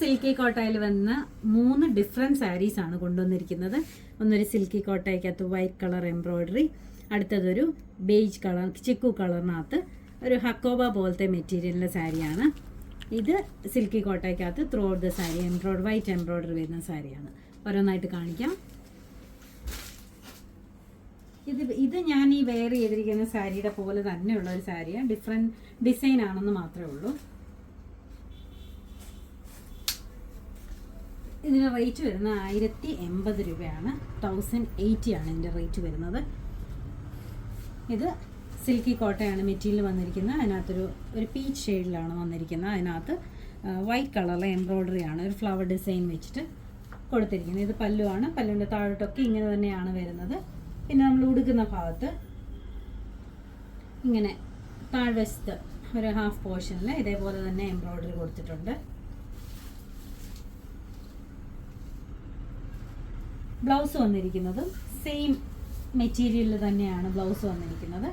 Silky കോട്ടയിൽ വന്ന 3 different saris ആണ് കൊണ്ടുവന്നിരിക്കുന്നത്. ഒന്നൊരു സിൽക്കി കോട്ടയ്ക്കകത്ത് വൈറ്റ് കളർ എംബ്രോയിഡറി, അടുത്തതൊരു ബേജ് കളർ ചിക്കു കളറിനകത്ത് ഒരു ഹക്കോബ പോലത്തെ മെറ്റീരിയലിൻ്റെ സാരിയാണ്. ഇത് സിൽക്കി കോട്ടയ്ക്കകത്ത് throughout the sari white embroidery വരുന്ന സാരിയാണ്. ഓരോന്നായിട്ട് കാണിക്കാം. ഇത് ഞാൻ ഈ വെയർ ചെയ്തിരിക്കുന്ന സാരിയുടെ പോലെ തന്നെയുള്ള ഒരു സാരിയാണ്. ഡിഫറെൻറ്റ് ഡിസൈൻ ആണെന്ന് മാത്രമേ ഉള്ളൂ. ഇതിന് റേറ്റ് വരുന്നത് 1080 രൂപയാണ്. 1080 ആണ് ഇതിൻ്റെ റേറ്റ് വരുന്നത്. ഇത് സിൽക്കി കോട്ടയാണ് മെറ്റീരിയൽ വന്നിരിക്കുന്നത്. അതിനകത്തൊരു പീച്ച് ഷെയ്ഡിലാണ് വന്നിരിക്കുന്നത്. അതിനകത്ത് വൈറ്റ് കളറിലെ എംബ്രോയിഡറി ആണ് ഒരു ഫ്ലവർ ഡിസൈൻ വെച്ചിട്ട് കൊടുത്തിരിക്കുന്നത്. ഇത് പല്ലുവാണ്. പല്ലുവിൻ്റെ താഴോട്ടൊക്കെ ഇങ്ങനെ തന്നെയാണ് വരുന്നത്. പിന്നെ നമ്മൾ ഉടുക്കുന്ന ഭാഗത്ത് ഇങ്ങനെ താഴ്വശത്ത് ഒരു ഹാഫ് പോർഷനിൽ ഇതേപോലെ തന്നെ എംബ്രോയിഡറി കൊടുത്തിട്ടുണ്ട്. ബ്ലൗസ് വന്നിരിക്കുന്നതും സെയിം മെറ്റീരിയലിൽ തന്നെയാണ് ബ്ലൗസ് വന്നിരിക്കുന്നത്.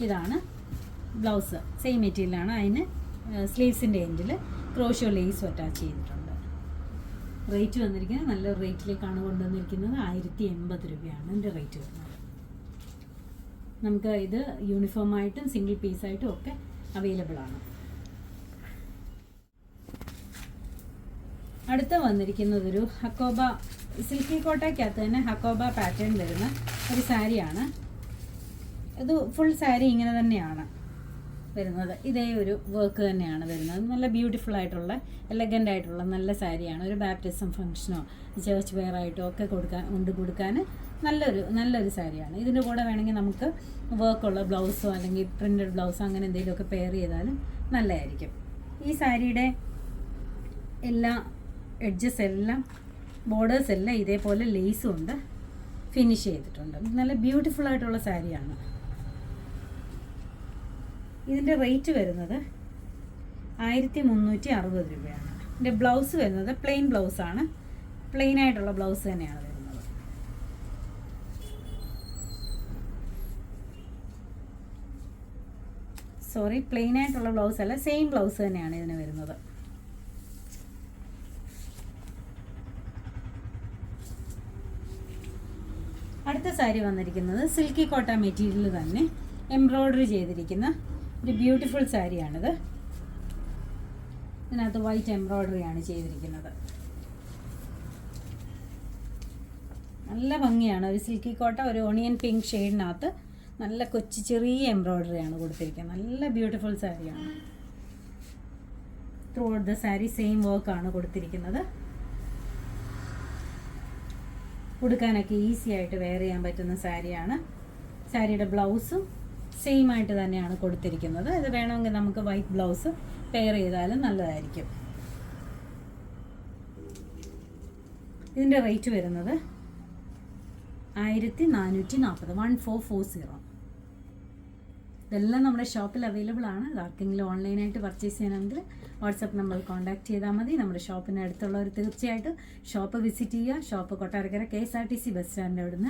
ഇതാണ് ബ്ലൗസ്, സെയിം മെറ്റീരിയലാണ്. അതിന് സ്ലീവ്സിൻ്റെ എൻഡിൽ ക്രോഷോ ലേസും അറ്റാച്ച് ചെയ്തിട്ടുണ്ട്. റേറ്റ് വന്നിരിക്കുന്നത് നല്ലൊരു റേറ്റിലേക്കാണ് കൊണ്ടുവന്നിരിക്കുന്നത്. 1080 രൂപയാണ് ഇതിൻ്റെ റേറ്റ് വരുന്നത്. നമുക്ക് ഇത് യൂണിഫോമായിട്ടും സിംഗിൾ പീസായിട്ടും ഒക്കെ അവൈലബിൾ ആണ്. അടുത്ത വന്നിരിക്കുന്നത് ഒരു ഹക്കോബ സിൽക്കി കോട്ടയ്ക്കകത്ത് തന്നെ ഹക്കോബ പാറ്റേൺ വരുന്ന ഒരു സാരിയാണ്. ഇത് ഫുൾ സാരി ഇങ്ങനെ തന്നെയാണ് വരുന്നത്. ഇതേ ഒരു വർക്ക് തന്നെയാണ് വരുന്നത്. നല്ല ബ്യൂട്ടിഫുൾ ആയിട്ടുള്ള എലഗൻ്റ് ആയിട്ടുള്ള നല്ല സാരിയാണ്. ഒരു ബാപ്റ്റിസം ഫംഗ്ഷനോ ചേർച്ച് വെയർ ആയിട്ടോ ഒക്കെ കൊടുക്കാൻ നല്ലൊരു സാരിയാണ്. ഇതിൻ്റെ കൂടെ വേണമെങ്കിൽ നമുക്ക് വർക്കുള്ള ബ്ലൗസോ അല്ലെങ്കിൽ പ്രിൻറ്റഡ് ബ്ലൗസോ അങ്ങനെ എന്തെങ്കിലുമൊക്കെ പെയർ ചെയ്താലും നല്ലതായിരിക്കും. ഈ സാരിയുടെ എല്ലാ എഡ്ജസ് എല്ലാം ബോർഡേഴ്സ് എല്ലാം ഇതേപോലെ ലേസും ഉണ്ട്, ഫിനിഷ് ചെയ്തിട്ടുണ്ട്. നല്ല ബ്യൂട്ടിഫുൾ ആയിട്ടുള്ള സാരിയാണ്. ഇതിൻ്റെ റേറ്റ് വരുന്നത് 1360 രൂപയാണ്. ഇതിൻ്റെ ബ്ലൗസ് വരുന്നത് പ്ലെയിൻ ബ്ലൗസാണ്. പ്ലെയിൻ ആയിട്ടുള്ള ബ്ലൗസ് തന്നെയാണ് വരുന്നത്. പ്ലെയിൻ ആയിട്ടുള്ള ബ്ലൗസ് അല്ല, സെയിം ബ്ലൗസ് തന്നെയാണ് ഇതിന് വരുന്നത്. അടുത്ത സാരി വന്നിരിക്കുന്നത് സിൽക്കി കോട്ട മെറ്റീരിയൽ തന്നെ എംബ്രോയിഡറി ചെയ്തിരിക്കുന്ന ഒരു ബ്യൂട്ടിഫുൾ സാരിയാണിത്. ഇതിനകത്ത് വൈറ്റ് എംബ്രോയിഡറിയാണ് ചെയ്തിരിക്കുന്നത്. നല്ല ഭംഗിയാണ്. ഒരു സിൽക്കി കോട്ട ഒരു ഓണിയൻ പിങ്ക് ഷെയ്ഡിനകത്ത് നല്ല ചെറിയ എംബ്രോയിഡറിയാണ് കൊടുത്തിരിക്കുന്നത്. നല്ല ബ്യൂട്ടിഫുൾ സാരിയാണ്. Through out the sari same വർക്കാണ് കൊടുത്തിരിക്കുന്നത്. ഉടുക്കാനൊക്കെ ഈസി ആയിട്ട് വെയർ ചെയ്യാൻ പറ്റുന്ന സാരിയാണ്. സാരിയുടെ ബ്ലൗസും സെയിം ആയിട്ട് തന്നെയാണ് കൊടുത്തിരിക്കുന്നത്. ഇത് വേണമെങ്കിൽ നമുക്ക് വൈറ്റ് ബ്ലൗസ് പെയർ ചെയ്താലും നല്ലതായിരിക്കും. ഇതിൻ്റെ റേറ്റ് വരുന്നത് 1440, 1440. ഇതെല്ലാം നമ്മുടെ ഷോപ്പിൽ അവൈലബിൾ ആണ്. ആർക്കെങ്കിലും ഓൺലൈനായിട്ട് പർച്ചേസ് ചെയ്യണമെങ്കിൽ വാട്സപ്പ് നമ്പറിൽ കോൺടാക്ട് ചെയ്താൽ മതി. നമ്മുടെ ഷോപ്പിന് അടുത്തുള്ളവർ തീർച്ചയായിട്ടും ഷോപ്പ് വിസിറ്റ് ചെയ്യുക. ഷോപ്പ് കൊട്ടാരക്കര KSRTC ബസ് സ്റ്റാൻഡിൻ്റെ അവിടുന്ന്